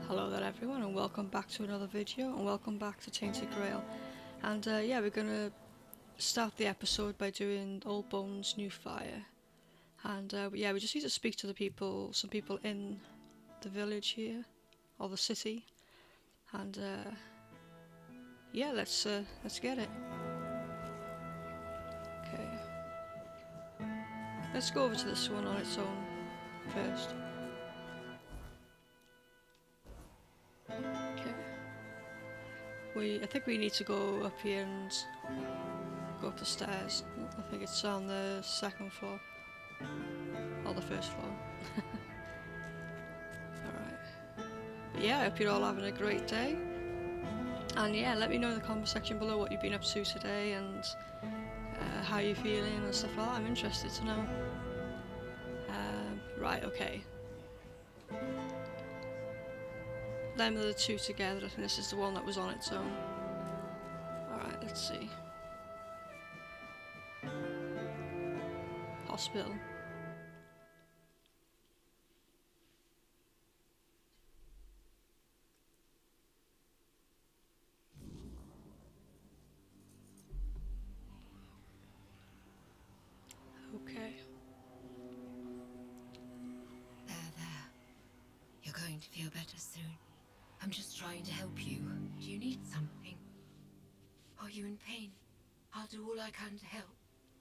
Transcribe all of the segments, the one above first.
Hello there everyone, and welcome back to another video, and welcome back to Tainted Grail. And yeah, we're gonna start the episode by doing Old Bones, New Fire. And yeah, we just need to speak to the people, some people in the village here, or the city. And yeah, let's get it. Okay, let's go over to this one on its own first. Okay, I think we need to go up here and go up the stairs. I think it's on the second floor. Or the first floor. Alright. But yeah, I hope you're all having a great day. And yeah, let me know in the comment section below what you've been up to today and how you're feeling and stuff like that. I'm interested to know. Right, okay. Them are the two together. I think this is the one that was on its own. Alright, let's see. Hospital. Okay. There. You're going to feel better soon. I'm just trying to help you. Do you need something? Are you in pain? I'll do all I can to help,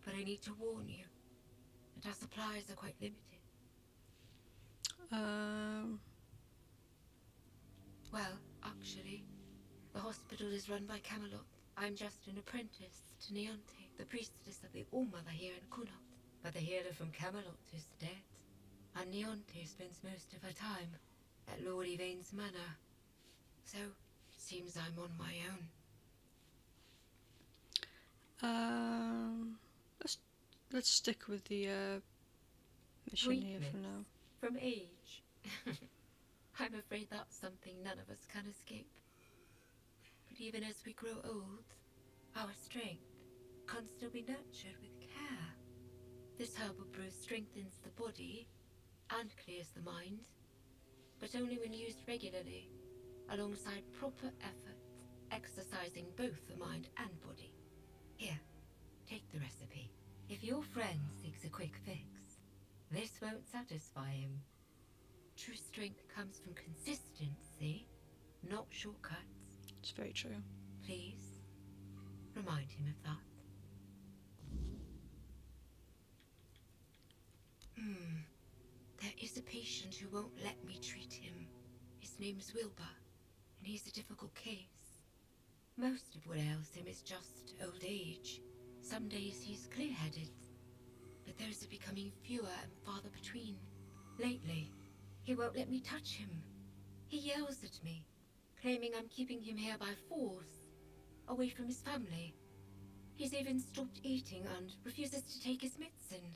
but I need to warn you that our supplies are quite limited. Well, actually, the hospital is run by Camelot. I'm just an apprentice to Neonte, the priestess of the All-Mother here in Kunot. But the healer from Camelot is dead, and Neonte spends most of her time at Lord Yvain's manor. So, it seems I'm on my own. Let's stick with the mission here for now. From age. I'm afraid that's something none of us can escape. But even as we grow old, our strength can still be nurtured with care. This herbal brew strengthens the body and clears the mind, but only when used regularly, alongside proper effort, exercising both the mind and body. Here, take the recipe. If your friend seeks a quick fix, this won't satisfy him. True strength comes from consistency, not shortcuts. It's very true. Please, remind him of that. There is a patient who won't let me treat him. His name's Wilbur, and he's a difficult case. Most of what ails him is just old age. Some days he's clear-headed, but those are becoming fewer and farther between. Lately, he won't let me touch him. He yells at me, claiming I'm keeping him here by force, away from his family. He's even stopped eating and refuses to take his medicine.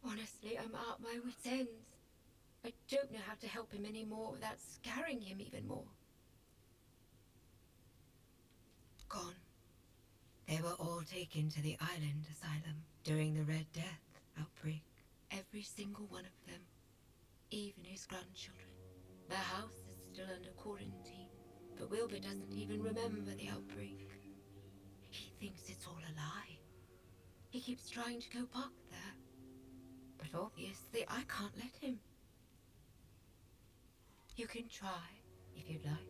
Honestly, I'm at my wit's end. I don't know how to help him anymore without scaring him even more. Gone. They were all taken to the island asylum during the Red Death outbreak. Every single one of them. Even his grandchildren. Their house is still under quarantine, but Wilbur doesn't even remember the outbreak. He thinks it's all a lie. He keeps trying to go back there, but obviously I can't let him. You can try, if you'd like.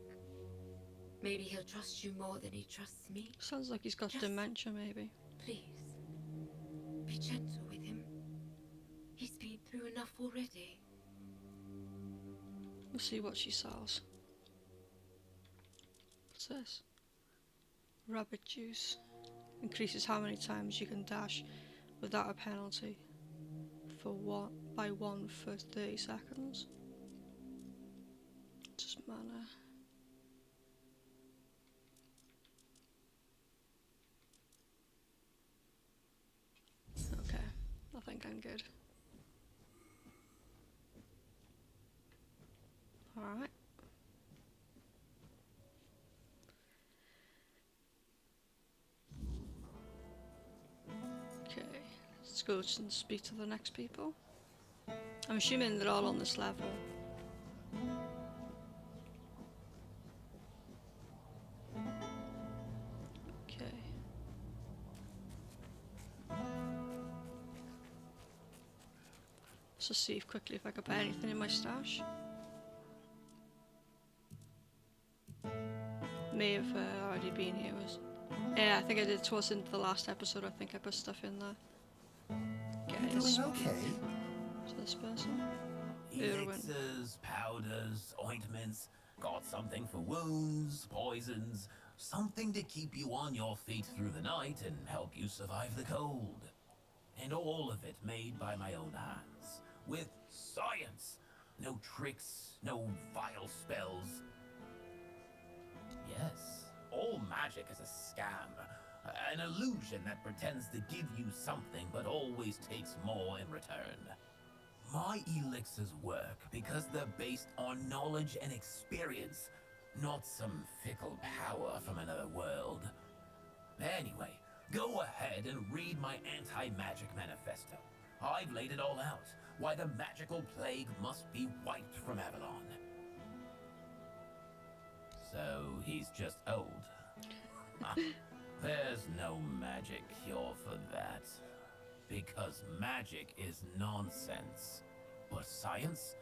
Maybe he'll trust you more than he trusts me. Sounds like he's got dementia, maybe. Please, be gentle with him. He's been through enough already. We'll see what she sells. What's this? Rabbit juice. Increases how many times you can dash without a penalty. By one for 30 seconds. Just mana. Okay, I think I'm good. Alright. Okay, let's go and speak to the next people. I'm assuming they're all on this level. Let's just see if quickly if I can put anything in my stash. May have already been here. Yeah, I think I did towards the end of the last episode. I think I put stuff in there. You doing okay? To this person. Irwin. Elixirs, powders, ointments, got something for wounds, poisons, something to keep you on your feet through the night and help you survive the cold. And all of it made by my own hands, with science. No tricks, no vile spells. Yes, all magic is a scam, an illusion that pretends to give you something but always takes more in return. My elixirs work because they're based on knowledge and experience, not some fickle power from another world. Anyway, go ahead and read my anti-magic manifesto. I've laid it all out, why the magical plague must be wiped from Avalon. So he's just old. There's no magic cure for that. Because magic is nonsense. But science?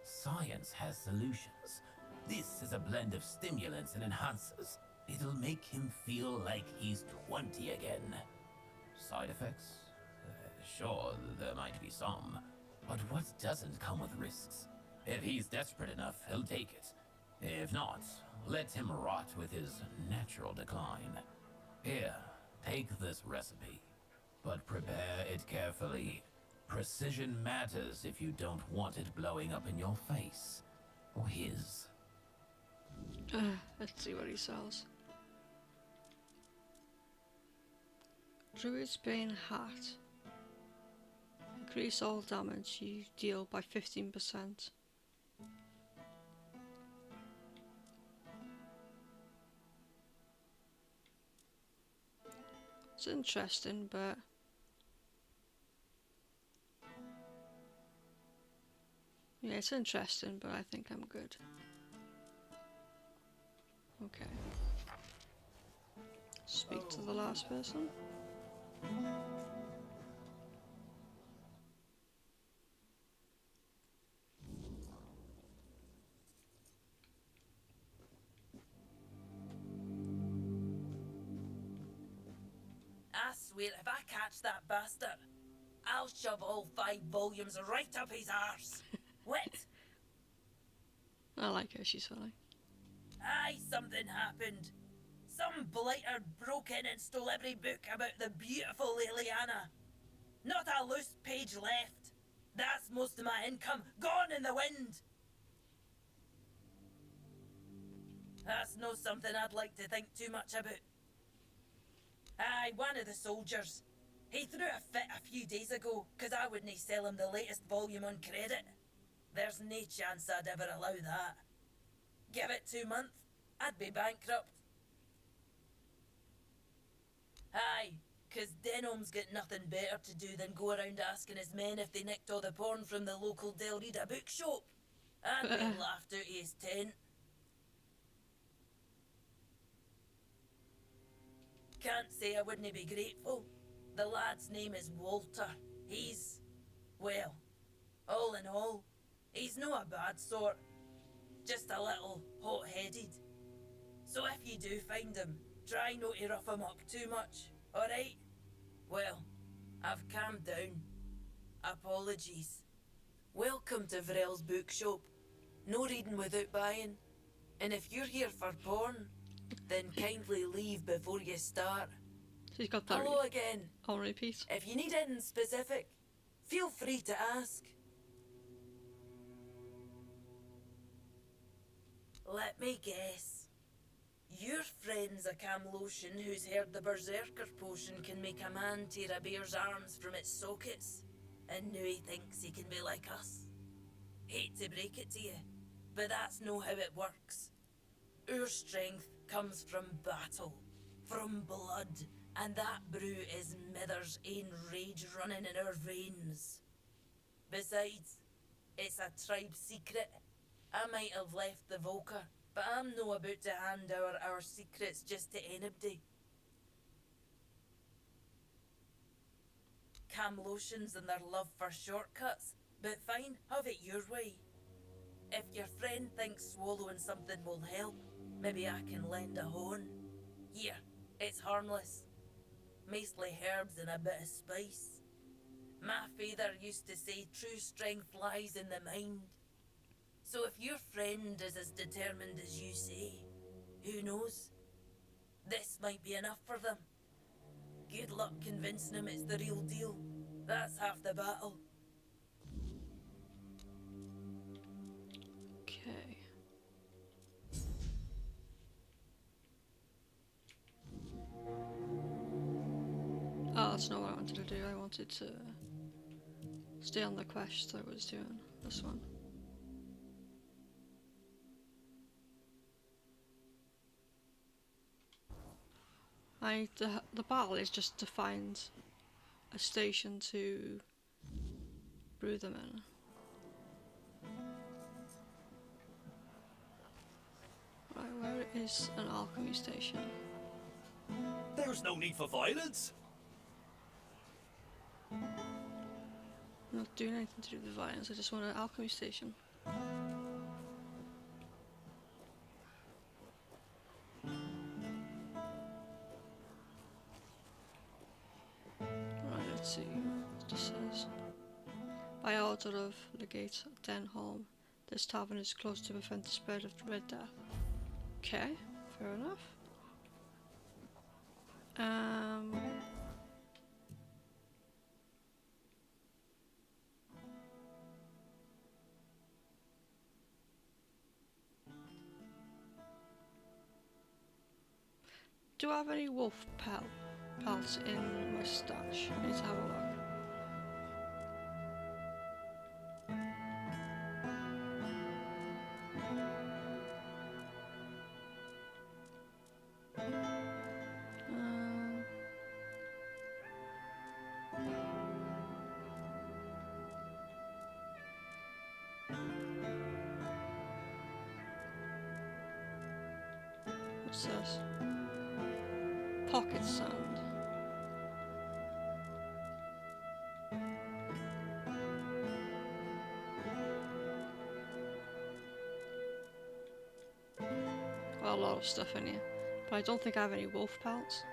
Science has solutions. This is a blend of stimulants and enhancers. It'll make him feel like he's 20 again. Side effects? Sure, there might be some. But what doesn't come with risks? If he's desperate enough, he'll take it. If not, let him rot with his natural decline. Here, take this recipe. But prepare it carefully. Precision matters if you don't want it blowing up in your face. Or his. Let's see what he sells. Druid's Bane Hat. Increase all damage you deal by 15%. It's interesting, but yeah, it's interesting, but I think I'm good. Okay. Speak to the last person. I swear if I catch that bastard, I'll shove all 5 volumes right up his arse. Wet. I like her, she's funny. Aye, something happened. Some blighter broke in and stole every book about the beautiful Liliana. Not a loose page left. That's most of my income gone in the wind. That's no something I'd like to think too much about. Aye, one of the soldiers. He threw a fit a few days ago, 'cause I wouldn't sell him the latest volume on credit. There's no chance I'd ever allow that. Give it 2 months, I'd be bankrupt. Aye, 'cause Denholm's got nothing better to do than go around asking his men if they nicked all the porn from the local Del Rita bookshop. And be laughed out of his tent. Can't say I wouldn't be grateful. The lad's name is Walter. He's, well, all in all, he's no a bad sort. Just a little hot-headed. So if you do find him, try not to rough him up too much, alright? Well, I've calmed down. Apologies. Welcome to Vrel's bookshop. No reading without buying. And if you're here for porn, then kindly leave before you start. She's got that Hello again. on repeat. If you need anything specific, feel free to ask. Let me guess. Your friend's a Camlotion who's heard the Berserker potion can make a man tear a bear's arms from its sockets, and now he thinks he can be like us. Hate to break it to you, but that's no how it works. Our strength comes from battle, from blood, and that brew is Mither's ain rage running in our veins. Besides, it's a tribe secret. I might have left the Volker, but I'm no about to hand our secrets just to anybody. Camlotions and their love for shortcuts But fine, have it your way. If your friend thinks swallowing something will help, maybe I can lend a horn. Here, it's harmless. Mostly herbs and a bit of spice. My father used to say true strength lies in the mind. So if your friend is as determined as you say, who knows? This might be enough for them. Good luck convincing them it's the real deal. That's half the battle. Okay. Oh, that's not what I wanted to do. I wanted to stay on the quest I was doing. This one. The battle is just to find a station to brew them in. Right, where is an alchemy station? There's no need for violence. I'm not doing anything to do with violence, I just want an alchemy station. Right, let's see what this says. By order of Legate Denholm, this tavern is closed to prevent the spread of Red Death. Okay, fair enough. Do I have any wolf pelts in my stash? I need to have a look. What's this? Pocket sand. Well, a lot of stuff in here, but I don't think I have any wolf pelts.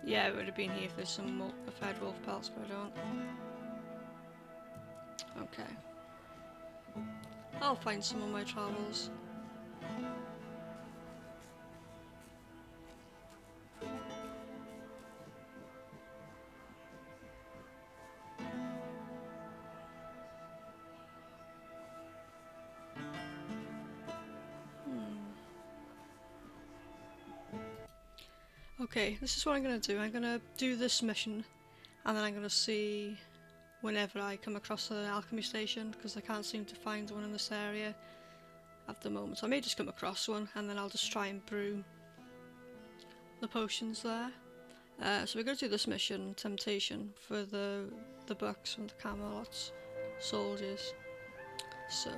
Yeah, it would have been here if there's some more, if I had wolf pelts, but I don't. Okay. I'll find some on my travels. Okay, this is what I'm gonna do. I'm gonna do this mission, and then I'm gonna see whenever I come across an alchemy station, because I can't seem to find one in this area at the moment. I may just come across one, and then I'll just try and brew the potions there. So we're gonna do this mission, Temptation, for the bucks from the Camelot's soldiers. So,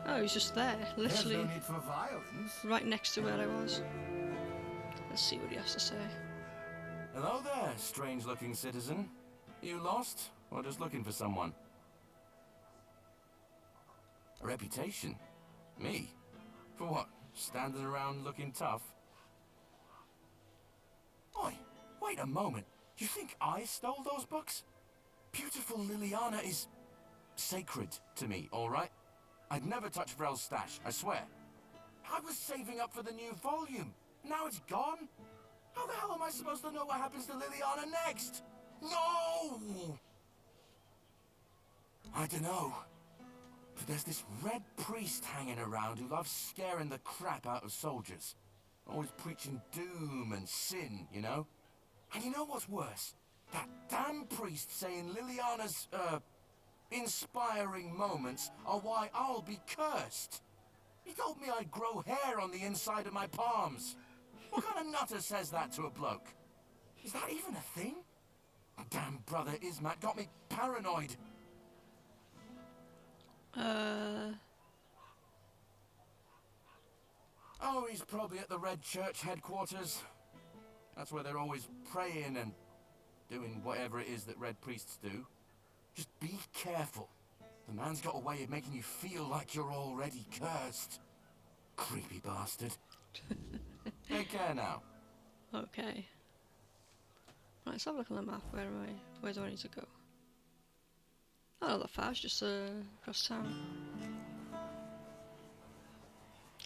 oh, he's just there, literally There's no need for violence. right next to where I was. Let's see what he has to say. Hello there, strange-looking citizen. You lost, or just looking for someone? A reputation? Me? For what? Standing around looking tough? Oi, wait a moment. You think I stole those books? Beautiful Liliana is sacred to me, all right? I'd never touch Vrel's stash, I swear. I was saving up for the new volume. Now it's gone? How the hell am I supposed to know what happens to Liliana next? No! I dunno. But there's this red priest hanging around who loves scaring the crap out of soldiers. Always preaching doom and sin, you know? And you know what's worse? That damn priest saying Liliana's, inspiring moments are why I'll be cursed. He told me I'd grow hair on the inside of my palms. What kind of nutter says that to a bloke? Is that even a thing? Damn brother Ismat got me paranoid. Oh, he's probably at the Red Church headquarters. That's where they're always praying and doing whatever it is that Red Priests do. Just be careful. The man's got a way of making you feel like you're already cursed. Creepy bastard. Take care now. Okay. Right, let's have a look on the map. Where am I? Where do I need to go? Oh, not that far. It's just across town.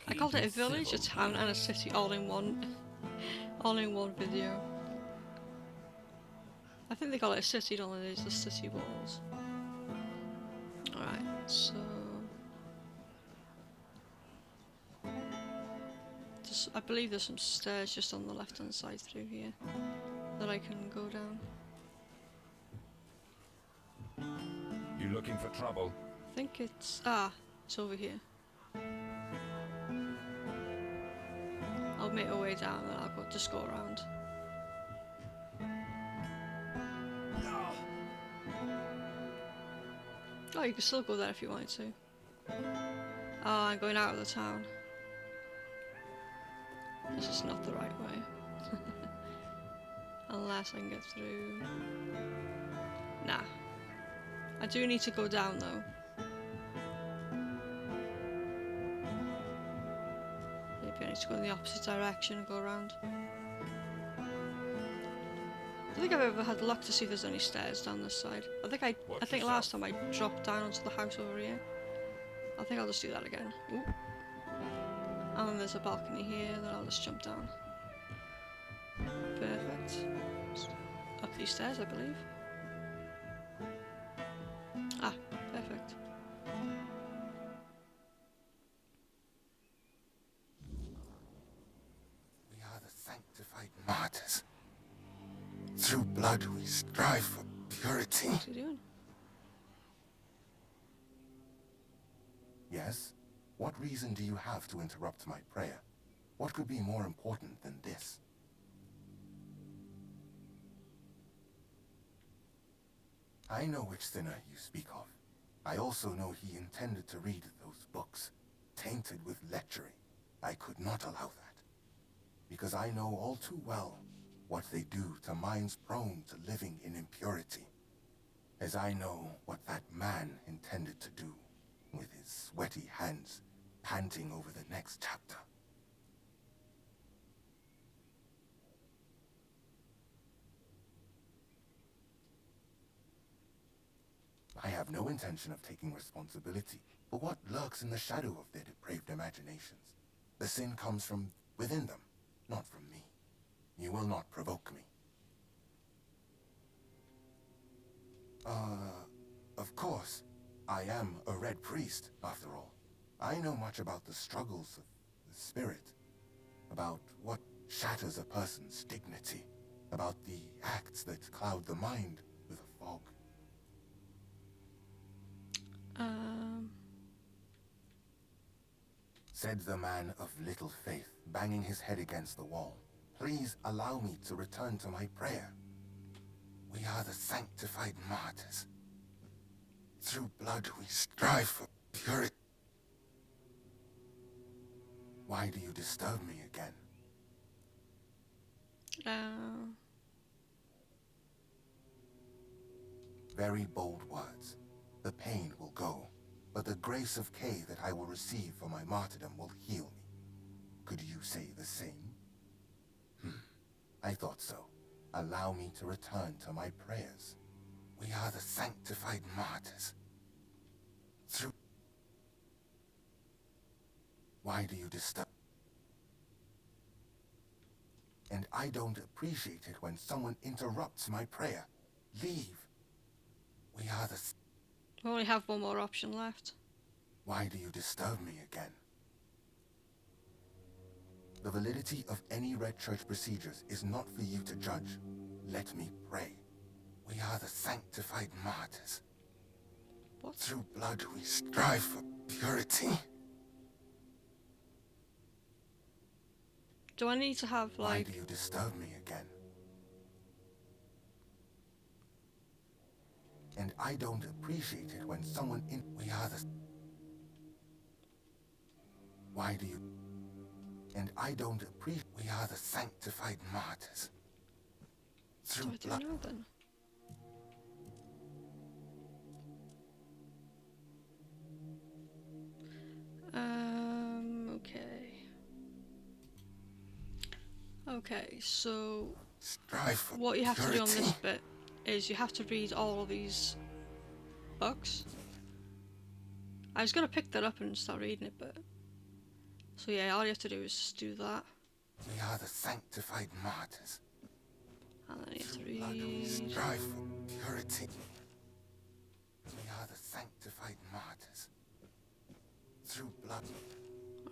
I called it a village, a town, and a city all in one. All in one video. I think they call it a city, don't they? There's the city walls. Alright, so... I believe there's some stairs just on the left hand side through here that I can go down. You looking for trouble? I think it's... it's over here. I'll make my way down and I'll just go around. Oh, you can still go there if you wanted to. Oh, I'm going out of the town. This is not the right way. Unless I can get through... Nah. I do need to go down though. Maybe I need to go in the opposite direction and go around. I don't think I've ever had luck to see if there's any stairs down this side. I think last time I dropped down onto the house over here. I think I'll just do that again. Ooh. And then there's a balcony here that I'll just jump down. Perfect. Up these stairs, I believe. Ah, perfect. We are the sanctified martyrs. Through blood we strive for purity. What's he doing? Yes? What reason do you have to interrupt my prayer? What could be more important than this? I know which sinner you speak of. I also know he intended to read those books, tainted with lechery. I could not allow that, because I know all too well what they do to minds prone to living in impurity, as I know what that man intended to do with his sweaty hands panting over the next chapter. I have no intention of taking responsibility for what lurks in the shadow of their depraved imaginations. The sin comes from within them, not from me. You will not provoke me. Of course, I am a Red Priest, after all. I know much about the struggles of the spirit, about what shatters a person's dignity, about the acts that cloud the mind with a fog. Said the man of little faith, banging his head against the wall. Please allow me to return to my prayer. We are the sanctified martyrs. Through blood we strive for purity. Why do you disturb me again? Very bold words. The pain will go, but the grace of Kay that I will receive for my martyrdom will heal me. Could you say the same? I thought so. Allow me to return to my prayers. We are the sanctified martyrs. Through... Why do you disturb? And I don't appreciate it when someone interrupts my prayer. Leave. We are the... We only have one more option left. Why do you disturb me again? The validity of any Red Church procedures is not for you to judge. Let me pray. We are the sanctified martyrs. What? Through blood we strive for purity. Do I need to have, Why like... do you disturb me again? And I don't appreciate it when someone in... We are the... Why do you... And I don't appreciate. We are the sanctified martyrs. What do I do now then? Okay. Okay, so Strive for what you have to do on this purity. bit is you have to read all of these books. I was gonna pick that up and start reading it, but so yeah, all you have to do is just do that, We are the sanctified martyrs. and then you have to Through blood we read. strive for purity. We are the sanctified martyrs. Through blood.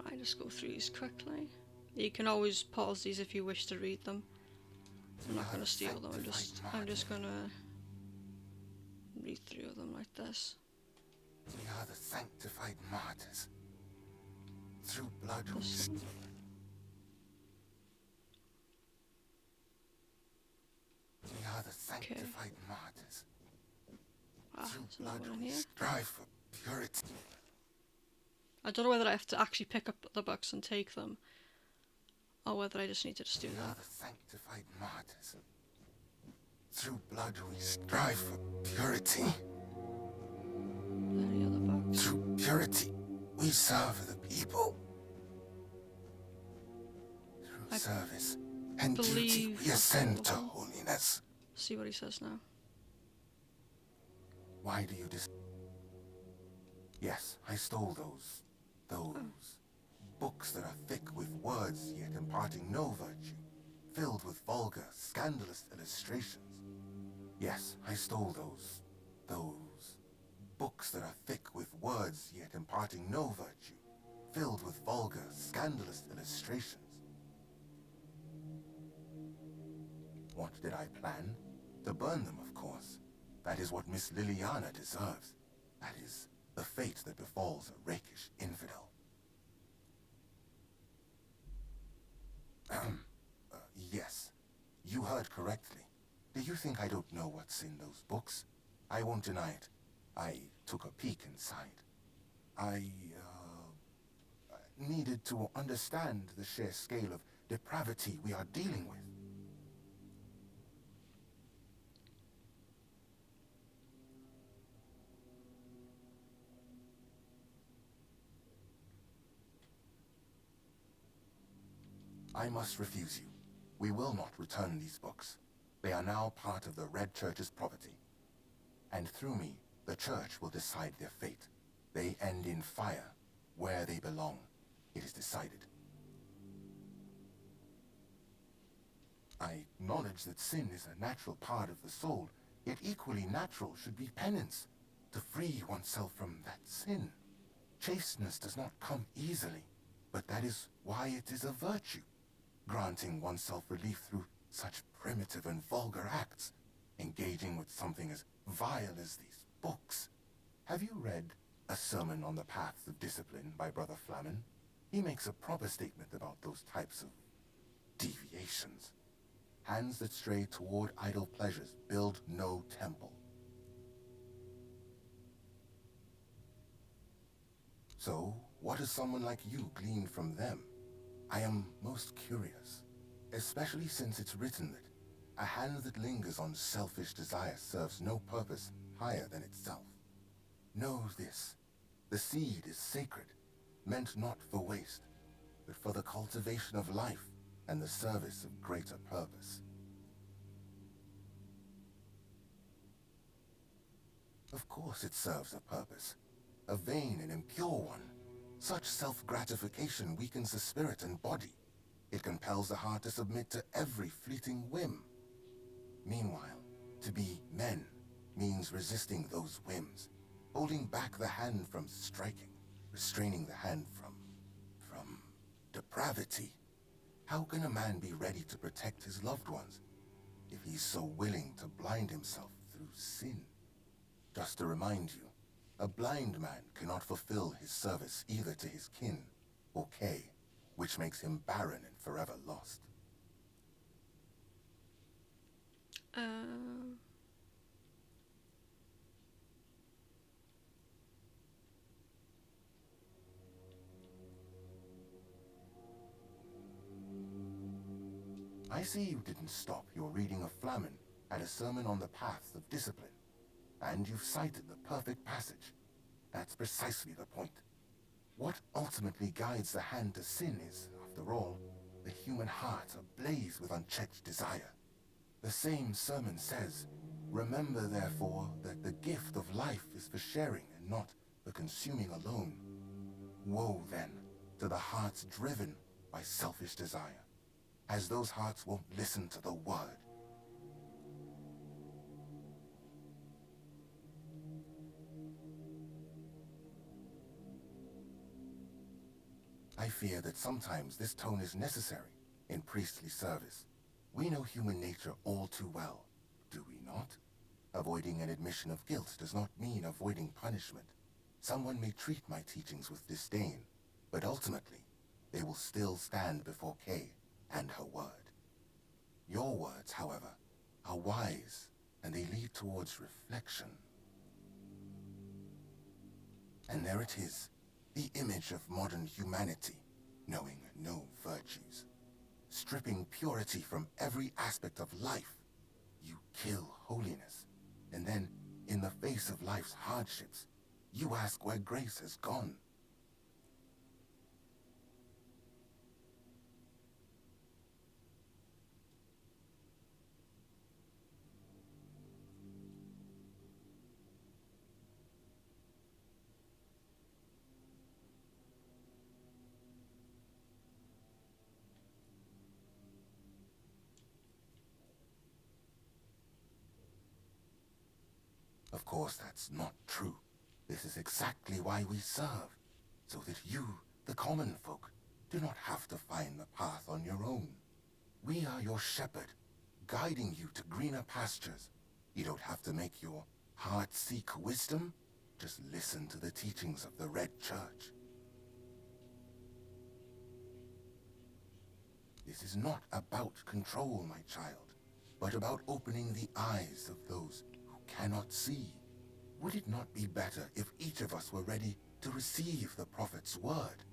I just go through these quickly. You can always pause these if you wish to read them. I'm not gonna steal them. I'm just gonna read through them like this. We are the sanctified martyrs. Through blood we This one. We are the sanctified martyrs. Ah, Through there's blood another one we here. strive for purity. I don't know whether I have to actually pick up the books and take them, or whether I just need to just do We are that. the sanctified martyrs. Through blood we strive for purity. Any other books? Through purity we serve the people. Through I service and duty believe we that's ascend all to of them. holiness. See what he says now. Why do you Yes, I stole those books that are thick with words yet imparting no virtue, filled with vulgar, scandalous illustrations. Yes, I stole those books that are thick with words yet imparting no virtue, filled with vulgar, scandalous illustrations. What did I plan? To burn them, of course. That is what Miss Liliana deserves. That is the fate that befalls a rakish infidel. Yes, you heard correctly. Do you think I don't know what's in those books? I won't deny it. I took a peek inside. I needed to understand the sheer scale of depravity we are dealing with. I must refuse you. We will not return these books. They are now part of the Red Church's property. And through me, the Church will decide their fate. They end in fire, where they belong. It is decided. I acknowledge that sin is a natural part of the soul, yet equally natural should be penance, to free oneself from that sin. Chasteness does not come easily, but that is why it is a virtue, granting oneself relief through such primitive and vulgar acts, engaging with something as vile as these books. Have you read A Sermon on the Paths of Discipline by Brother Flamen? He makes a proper statement about those types of deviations. Hands that stray toward idle pleasures build no temple. So, what does someone like you glean from them? I am most curious, especially since it's written that a hand that lingers on selfish desire serves no purpose higher than itself. Know this, the seed is sacred, meant not for waste, but for the cultivation of life and the service of greater purpose. Of course it serves a purpose, a vain and impure one. Such self-gratification weakens the spirit and body. It compels the heart to submit to every fleeting whim. Meanwhile, to be men means resisting those whims, holding back the hand from striking, restraining the hand from depravity. How can a man be ready to protect his loved ones if he's so willing to blind himself through sin? Just to remind you, a blind man cannot fulfill his service either to his kin or Kay, which makes him barren and forever lost. I see you didn't stop your reading of Flamen at a sermon on the paths of discipline. And you've cited the perfect passage. That's precisely the point. What ultimately guides the hand to sin is, after all, the human heart ablaze with unchecked desire. The same sermon says, "Remember, therefore, that the gift of life is for sharing and not for consuming alone." Woe, then, to the hearts driven by selfish desire, as those hearts won't listen to the word. I fear that sometimes this tone is necessary in priestly service. We know human nature all too well, do we not? Avoiding an admission of guilt does not mean avoiding punishment. Someone may treat my teachings with disdain, but ultimately, they will still stand before Kay and her word. Your words, however, are wise, and they lead towards reflection. And there it is, the image of modern humanity, knowing no virtues. Stripping purity from every aspect of life, you kill holiness. And then, in the face of life's hardships, you ask where grace has gone. Of course, that's not true. This is exactly why we serve, so that you, the common folk, do not have to find the path on your own. We are your shepherd, guiding you to greener pastures. You don't have to make your heart seek wisdom. Just listen to the teachings of the Red Church. This is not about control, my child, but about opening the eyes of those who cannot see. Would it not be better if each of us were ready to receive the Prophet's word?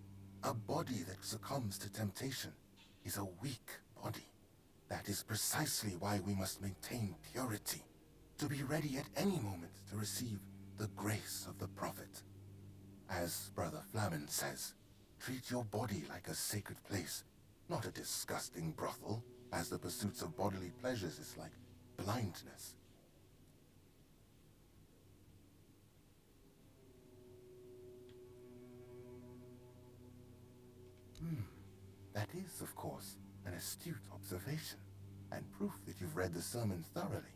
A body that succumbs to temptation is a weak body. That is precisely why we must maintain purity, to be ready at any moment to receive the grace of the Prophet. As Brother Flamen says, treat your body like a sacred place, not a disgusting brothel, as the pursuits of bodily pleasures is like blindness. That is, of course, an astute observation, and proof that you've read the sermon thoroughly.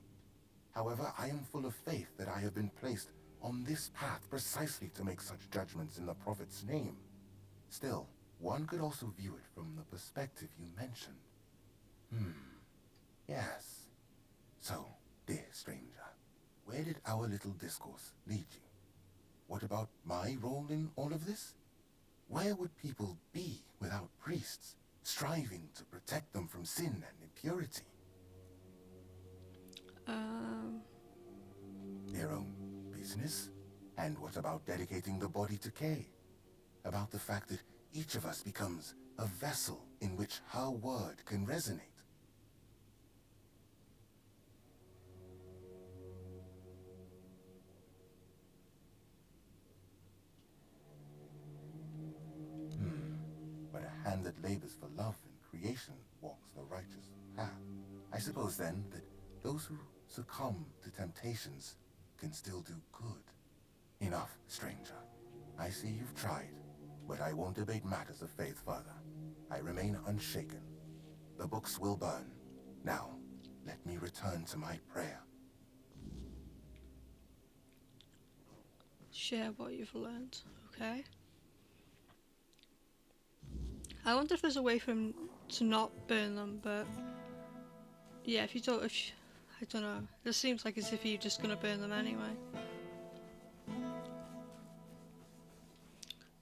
However, I am full of faith that I have been placed on this path precisely to make such judgments in the Prophet's name. Still, one could also view it from the perspective you mentioned. Yes. So, dear stranger, where did our little discourse lead you? What about my role in all of this? Where would people be without priests, striving to protect them from sin and impurity? Their own business? And what about dedicating the body to Kay? About the fact that each of us becomes a vessel in which her word can resonate? But a hand that labors for love and creation walks the righteous path. I suppose then that those who succumb to temptations can still do good. Enough, stranger. I see you've tried, but I won't debate matters of faith further. I remain unshaken. The books will burn. Now, let me return to my prayer. Share what you've learned, okay? I wonder if there's a way for him to not burn them, but yeah, if you don't, I don't know. It seems like as if you're just gonna burn them anyway.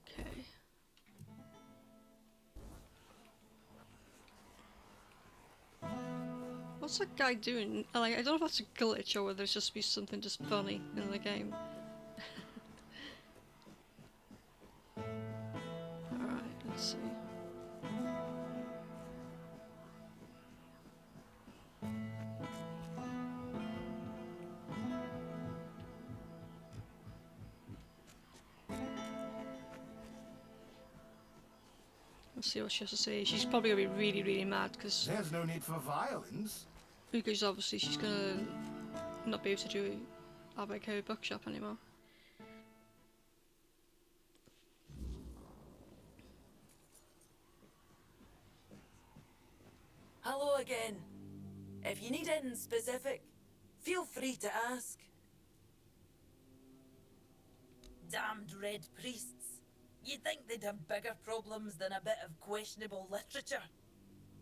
Okay. What's that guy doing? Like, I don't know if that's a glitch or whether it's just be something just funny in the game. Alright, let's see. Let's see what she has to say. She's probably gonna be really, really mad because There's no need for violence. obviously she's gonna not be able to do have like her bookshop anymore. Hello again. If you need anything specific, feel free to ask. Damned red priests. You'd think they'd have bigger problems than a bit of questionable literature.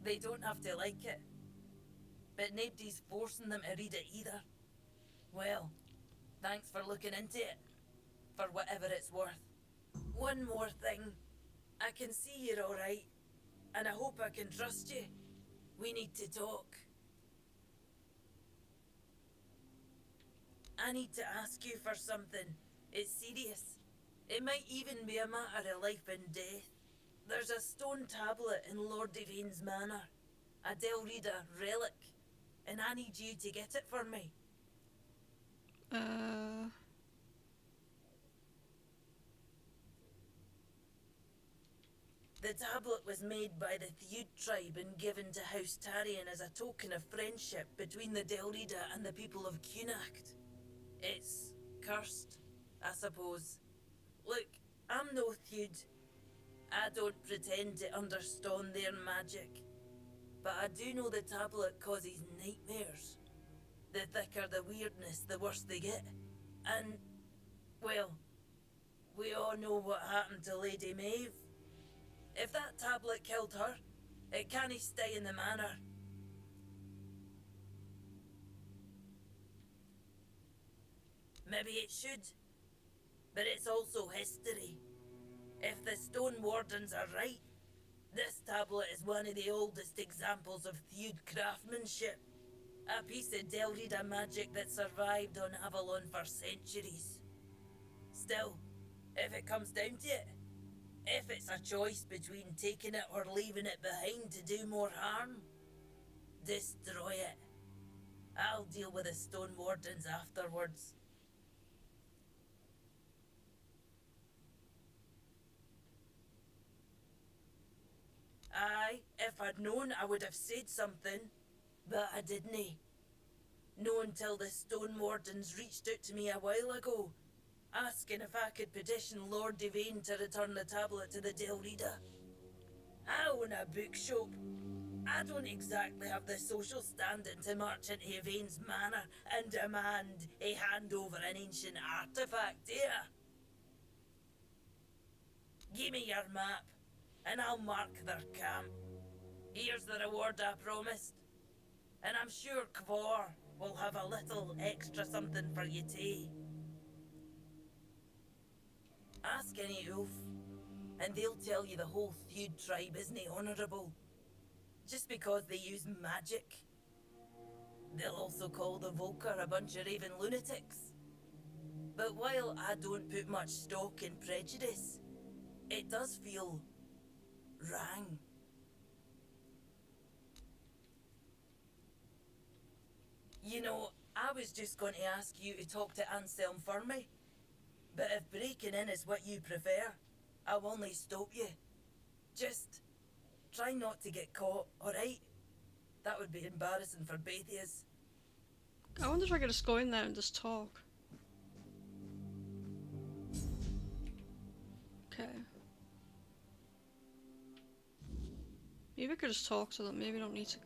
They don't have to like it. But nobody's forcing them to read it either. Well, thanks for looking into it. For whatever it's worth. One more thing. I can see you're alright. And I hope I can trust you. We need to talk. I need to ask you for something. It's serious. It might even be a matter of life and death. There's a stone tablet in Lord Devane's manor. A Delrida relic. And I need you to get it for me. The tablet was made by the Theud tribe and given to House Tarian as a token of friendship between the Delrida and the people of Cunacht. It's cursed, I suppose. Look, I'm no Theud. I don't pretend to understand their magic. But I do know the tablet causes nightmares. The thicker the weirdness, the worse they get. And, well, we all know what happened to Lady Maeve. If that tablet killed her, it can't stay in the manor. Maybe it should. But it's also history. If the Stone Wardens are right, this tablet is one of the oldest examples of Theud craftsmanship. A piece of Delrida magic that survived on Avalon for centuries. Still, if it comes down to it, if it's a choice between taking it or leaving it behind to do more harm, destroy it. I'll deal with the Stone Wardens afterwards. Aye, if I'd known I would have said something, but I didn't. No until the Stone Wardens reached out to me a while ago, asking if I could petition Lord Devane to return the tablet to the Delrida. I own a bookshop. I don't exactly have the social standing to march into Yvain's manor and demand a handover an ancient artifact here. Give me your map, and I'll mark their camp. Here's the reward I promised. And I'm sure Kvor will have a little extra something for you too. Ask any Ulf, and they'll tell you the whole Theud tribe isn't honourable. Just because they use magic. They'll also call the Volker a bunch of raving lunatics. But while I don't put much stock in prejudice, it does feel wrong. You know, I was just going to ask you to talk to Anselm for me. But if breaking in is what you prefer, I'll only stop you. Just try not to get caught, alright? That would be embarrassing for both of us. I wonder if I could just go in there and just talk. Okay. Maybe I could just talk to them. Maybe I don't need to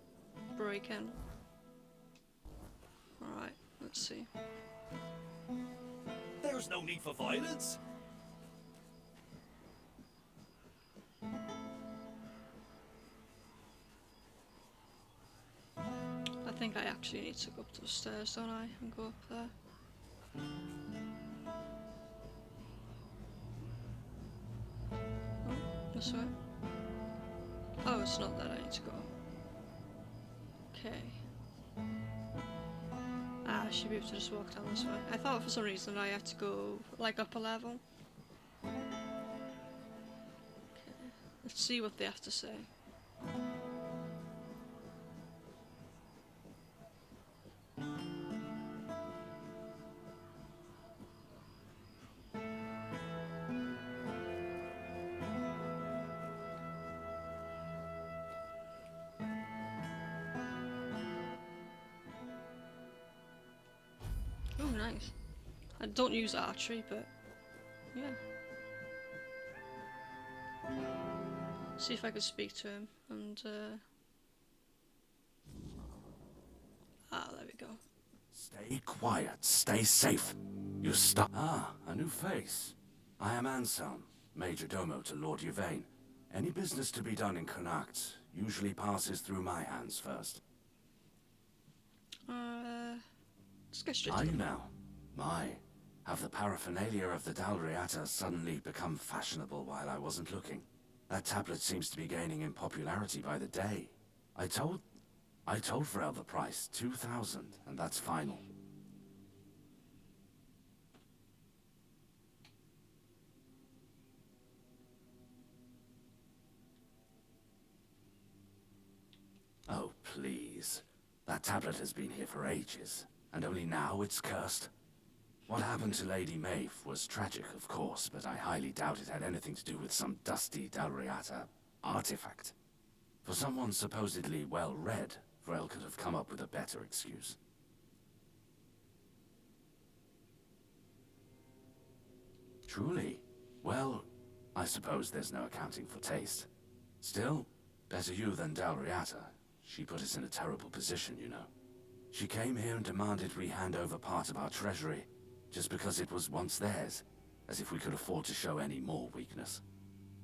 break in. Alright, let's see. There's no need for violence. I think I actually need to go up those stairs, don't I? And go up there. Oh, this way. Oh, it's not that I need to go. Okay. Ah, I should be able to just walk down this way. I thought for some reason I had to go, like, up a level. Okay. Let's see what they have to say. Oh, nice. I don't use archery, but yeah. See if I could speak to him and there we go. Stay quiet, stay safe. You stop. Ah, a new face. I am Anselm, Major Domo to Lord Yvain. Any business to be done in Connacht usually passes through my hands first. Let's get straight Are to you the now? My, have the paraphernalia of the Dalriata suddenly become fashionable while I wasn't looking? That tablet seems to be gaining in popularity by the day. I told Frel the price, 2,000, and that's final. Oh, please. That tablet has been here for ages, and only now it's cursed. What happened to Lady Maeve was tragic, of course, but I highly doubt it had anything to do with some dusty Dalriata artifact. For someone supposedly well-read, Vrel could have come up with a better excuse. Truly? Well, I suppose there's no accounting for taste. Still, better you than Dalriata. She put us in a terrible position, you know. She came here and demanded we hand over part of our treasury, just because it was once theirs, as if we could afford to show any more weakness.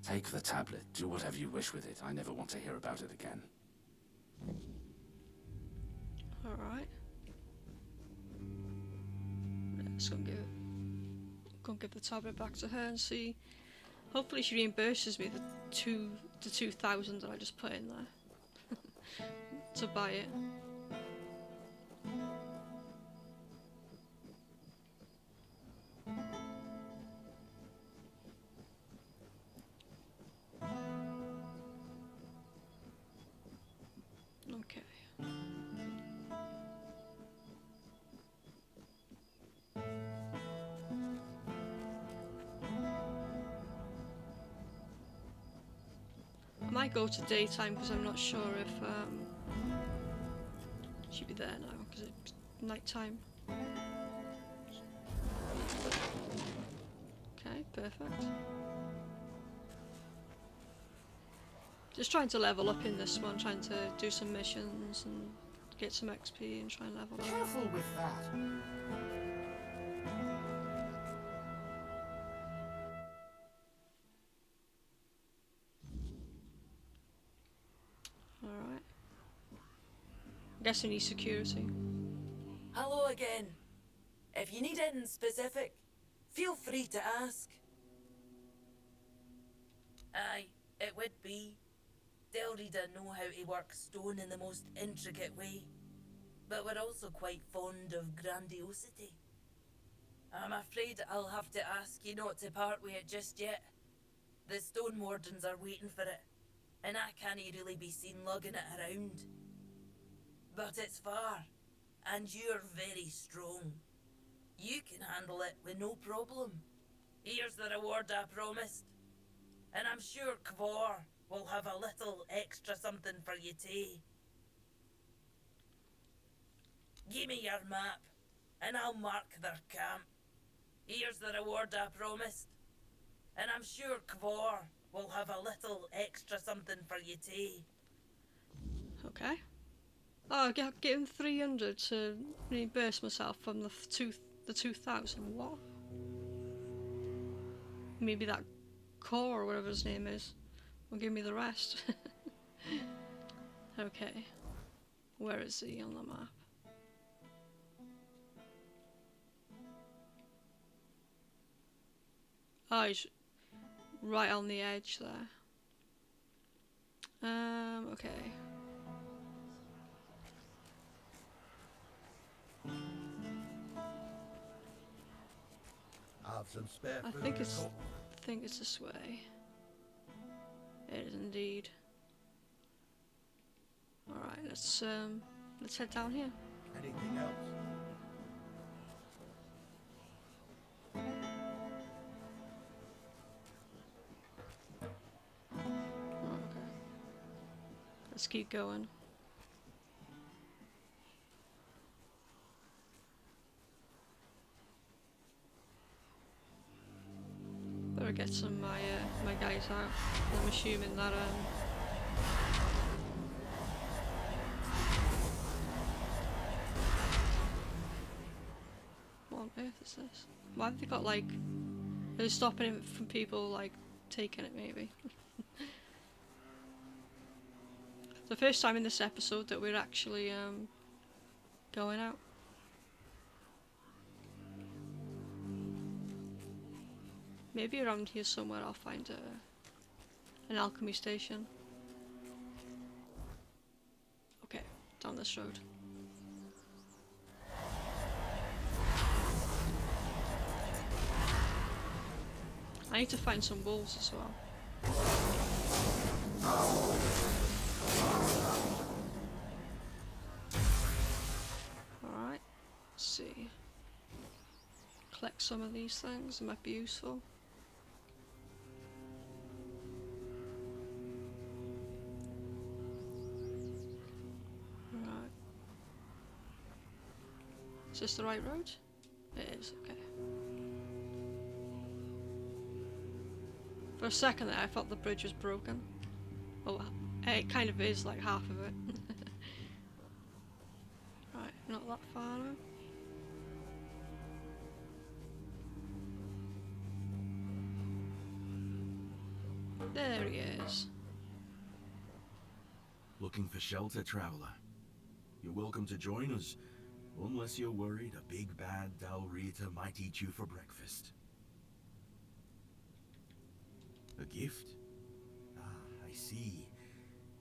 Take the tablet, do whatever you wish with it. I never want to hear about it again. Alright. Let's go and give the tablet back to her and see. Hopefully she reimburses me the 2,000 that I just put in there to buy it. Okay. I might go to daytime because I'm not sure if she'll be there now because it's nighttime. Okay, perfect. Just trying to level up in this one, trying to do some missions and get some XP and try and level up. Careful with that. Alright. Guess we need security. Hello again. If you need anything specific, feel free to ask. Aye, it would be. Delrida know how to work stone in the most intricate way, but we're also quite fond of grandiosity. I'm afraid I'll have to ask you not to part with it just yet. The stone wardens are waiting for it, and I can't really be seen lugging it around. But it's far, and you're very strong. You can handle it with no problem. Here's the reward I promised, and I'm sure Kvor will have a little extra something for you too. Give me your map, and I'll mark their camp. Here's the reward I promised, and I'm sure Kvor will have a little extra something for you too. Okay. Oh, I get him 300 to reimburse myself from the 2,000. What? Maybe that core or whatever his name is will give me the rest. Okay. Where is he on the map? Oh, he's right on the edge there. Okay. Have some spare I food think at it's home. this way. It is indeed. Alright, let's head down here. Anything else? Oh, okay. Let's keep going. get some of my my guys out. I'm assuming that what on earth is this? Why have they got like? Are they stopping it from people like taking it? Maybe. The first time in this episode that we're actually going out. Maybe around here somewhere I'll find an alchemy station. Okay, down this road. I need to find some wolves as well. Alright, let's see. Collect some of these things, it might be useful. Right. Is this the right road? It is, okay. For a second there I thought the bridge was broken. Oh, it kind of is, like half of it. Right, not that far now. There he is. Looking for shelter, traveler? You're welcome to join us, unless you're worried a big bad Dalrita might eat you for breakfast. A gift? Ah, I see.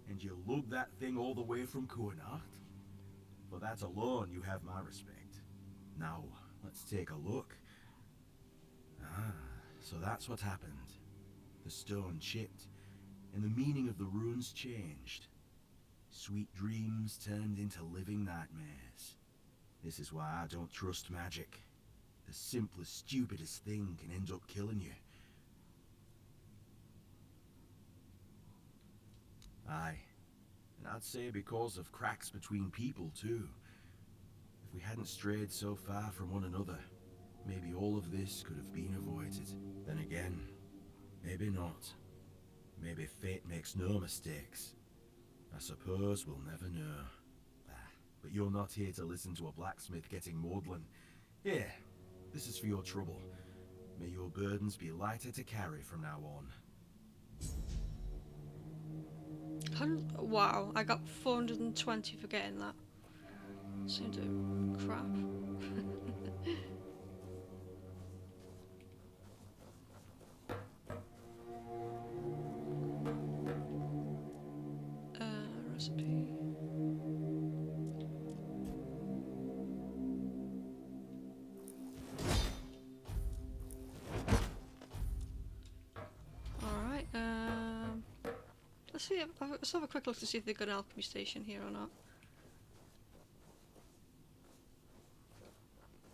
And you lugged that thing all the way from Kuanart? For that alone, you have my respect. Now, let's take a look. Ah, so that's what happened. The stone chipped, and the meaning of the runes changed. Sweet dreams turned into living nightmares. This is why I don't trust magic. The simplest, stupidest thing can end up killing you. Aye, and I'd say because of cracks between people too. If we hadn't strayed so far from one another, maybe all of this could have been avoided. Then again, maybe not. Maybe fate makes no mistakes. I suppose we'll never know. But you're not here to listen to a blacksmith getting maudlin. Here, this is for your trouble. May your burdens be lighter to carry from now on. Wow, I got 420 for getting that. Seem to crap. Recipe. Alright, let's see. Let's have a quick look to see if they've got an alchemy station here or not.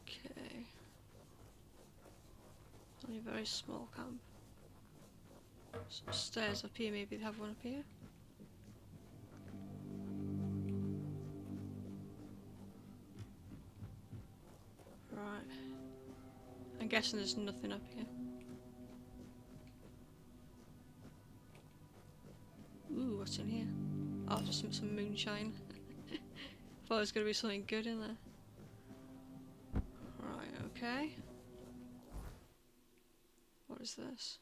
Okay. Only a very small camp. Some stairs up here, maybe they have one up here. Right. I'm guessing there's nothing up here. Ooh, what's in here? Oh, just some moonshine. Thought there was going to be something good in there. Right, okay. What is this?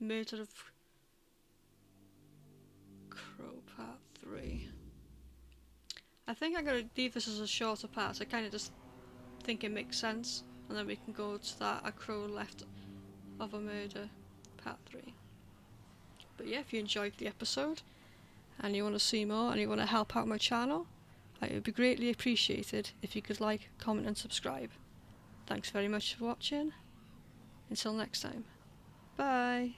Murder of Crow Part 3. I think I'm going to leave this as a shorter part. I kind of just think it makes sense. And then we can go to that A Crow Left of a Murder Part 3. But yeah, if you enjoyed the episode and you want to see more and you want to help out my channel, it would be greatly appreciated if you could like, comment and subscribe. Thanks very much for watching. Until next time. Bye.